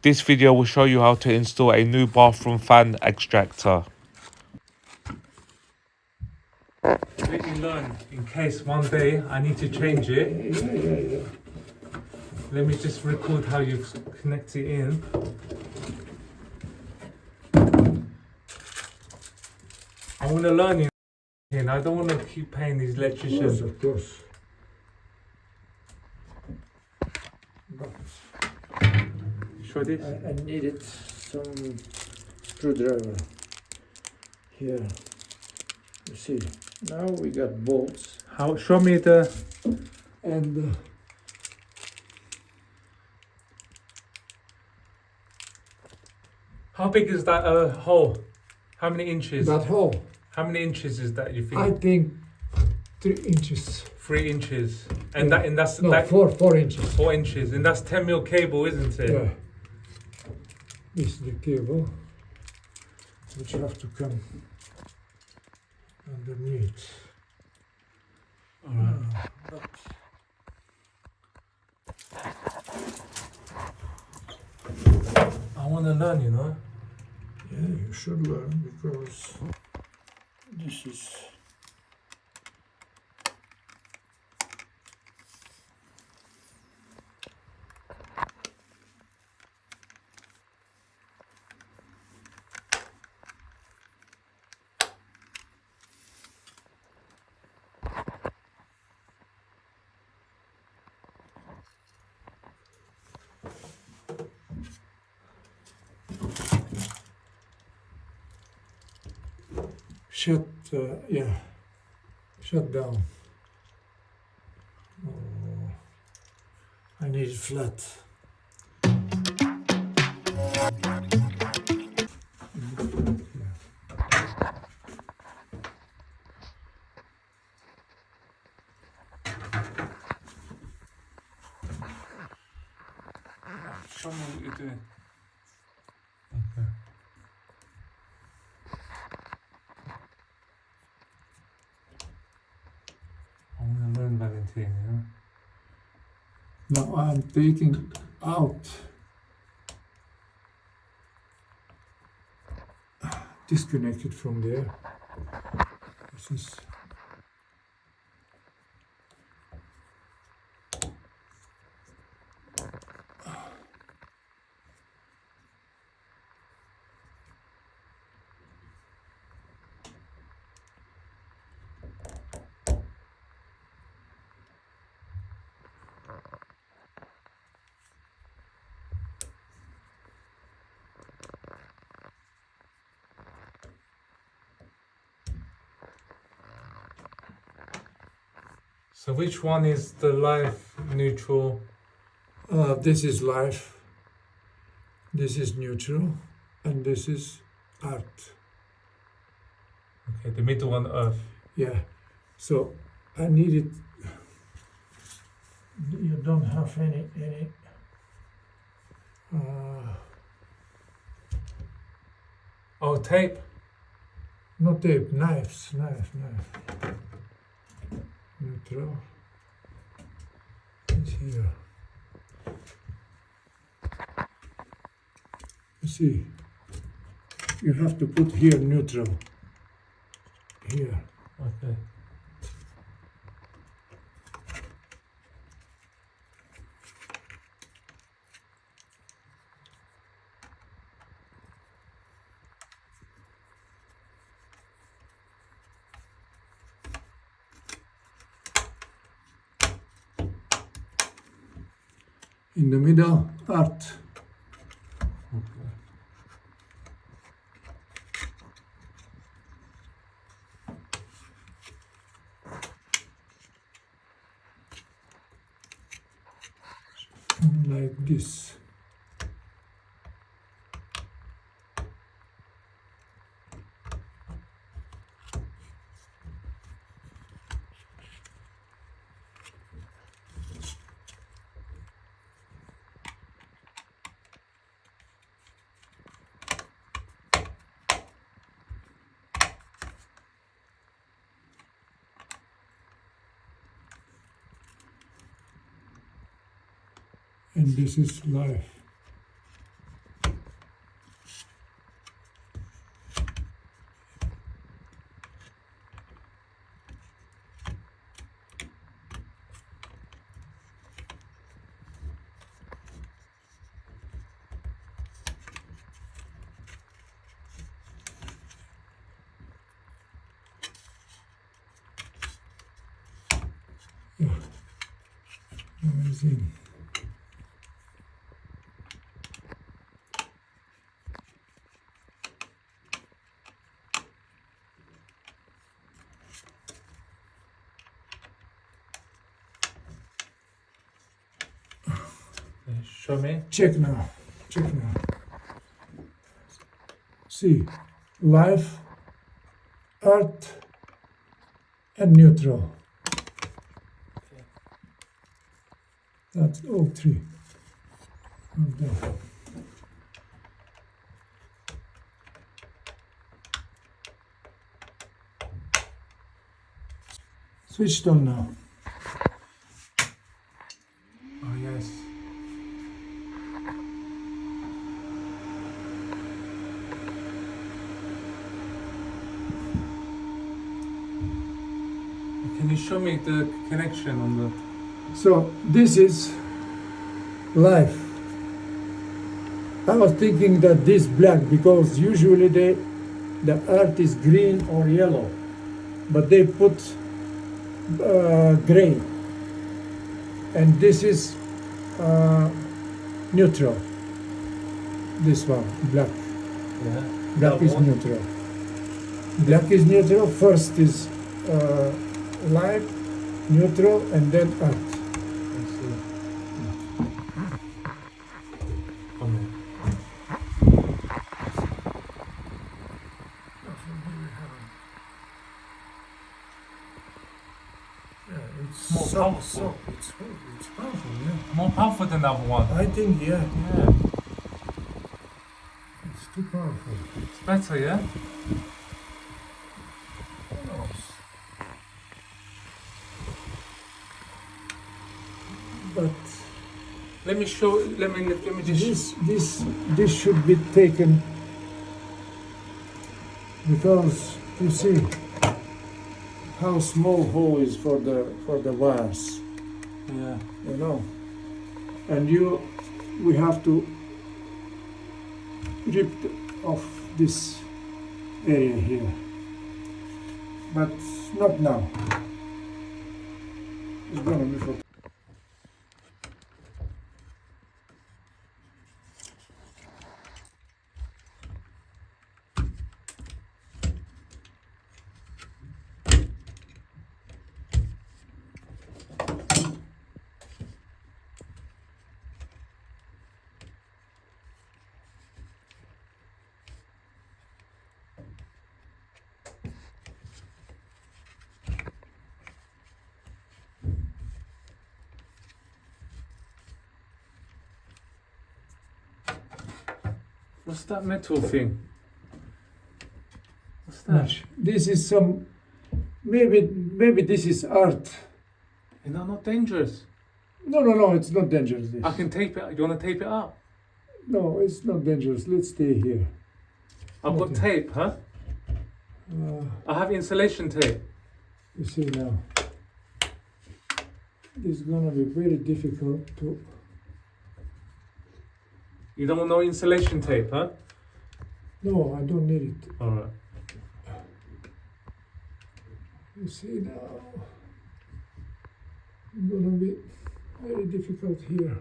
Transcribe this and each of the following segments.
This video will show you how to install a new bathroom fan extractor. Let me learn in case one day I need to change it. Yeah. Let me just record how you connect it in. I want to learn it, and I don't want to keep paying these electricians. Of course. But Show this. I needed some screwdriver here. You see, now we got bolts How? Show me the. and How big is that hole? How many inches? that hole. How many inches is that? You think? I think 3 inches. 3 inches. And Yeah. that's No, that 4 inches. 4 inches, and that's 10mm cable, isn't it? Yeah. This is the cable, which have to come underneath. All right. I want to learn, you know. Yeah, you should learn because this is shut down. Oh, I need it flat. Show me what you're doing. Okay. I want to learn, Valentin, you know. Now I'm taking out disconnected from there. This is So which one is the live neutral? this is life, this is neutral, and this is art. Okay, the middle one, earth. Yeah, so I need it. You don't have any Oh, tape. no tape, knife. Neutral is here. You see, you have to put here neutral. Here. Okay. In the middle, art. Okay. Like this. And this is life. thing. Show me. Check now. Check now. See, life, earth, and neutral. That's all three of them. Switched on now. Oh yes. Can you show me the connection on the? So this is life. I was thinking that this black because usually the earth is green or yellow, but they put gray, and this is neutral. This one, black. Yeah. Black That is one? neutral. Black is neutral. First is light, neutral, and then earth. I see. Come here. Yeah, it's More powerful. It's powerful. Yeah. More powerful than the other one. I think yeah, Yeah. it's too powerful. It's better, yeah? Who knows? But Let me show. Let me just. this should be taken because you see how small hole is for the wires, Yeah. you know, and we have to rip off this area here, but not now. It's gonna be for. What's that metal thing? What's that? Much. This is some. Maybe this is art. Is that not dangerous? No, it's not dangerous. This. I can tape it. You want to tape it up? No, it's not dangerous. Let's stay here. I've got Okay. tape, huh? I have insulation tape. You see now. This is gonna be very difficult to. You don't want no insulation tape, huh? No, I don't need it. Alright. You see now. It's gonna be very difficult here.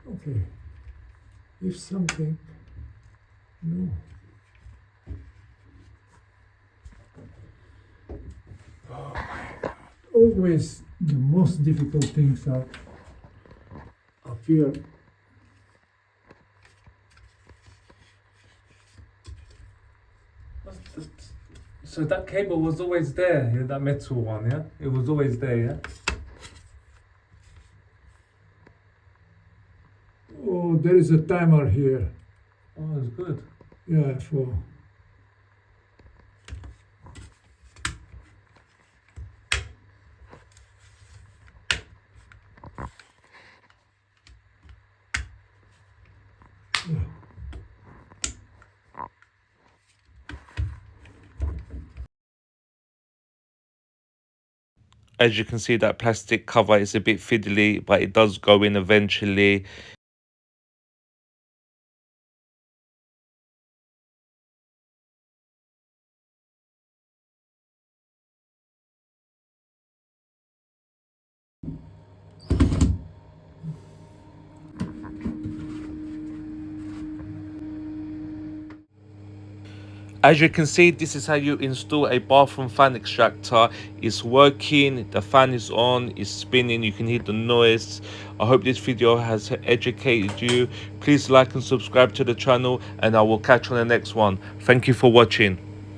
Okay. If something. No. Oh my God. Always the most difficult things are up here. So that cable was always there, yeah? That metal one, yeah? It was always there, yeah? Oh, there is a timer here. Oh, it's good. Yeah, for. Yeah. As you can see, that plastic cover is a bit fiddly, but it does go in eventually. As you can see, this is how you install a bathroom fan extractor. It's working, the fan is on, it's spinning, you can hear the noise. I hope this video has educated you. Please like and subscribe to the channel, and I will catch you on the next one. Thank you for watching.